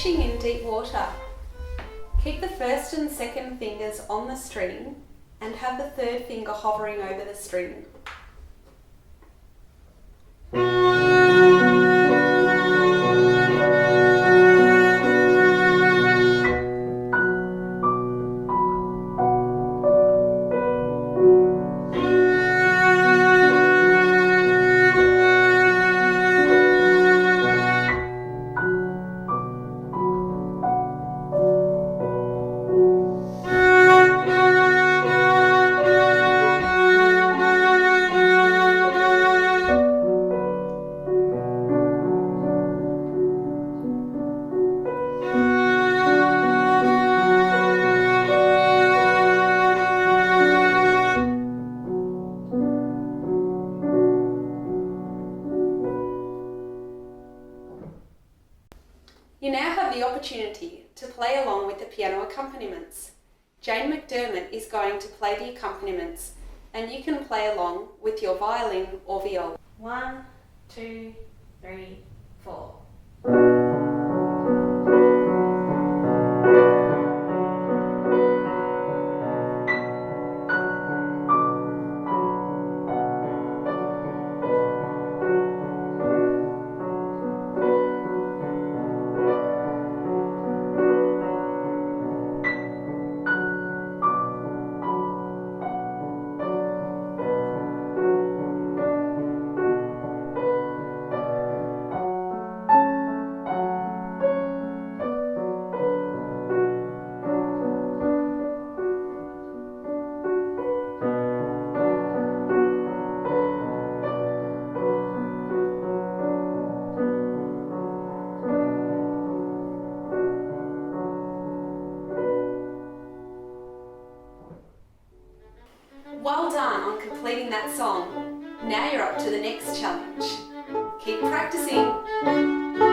fishing in deep water. Keep the first and second fingers on the string and have the third finger hovering over the string. You now have the opportunity to play along with the piano accompaniments. Jane McDermott is going to play the accompaniments and you can play along with your violin or viola. 1, 2, 3, 4. Well done on completing that song. Now you're up to the next challenge. Keep practicing.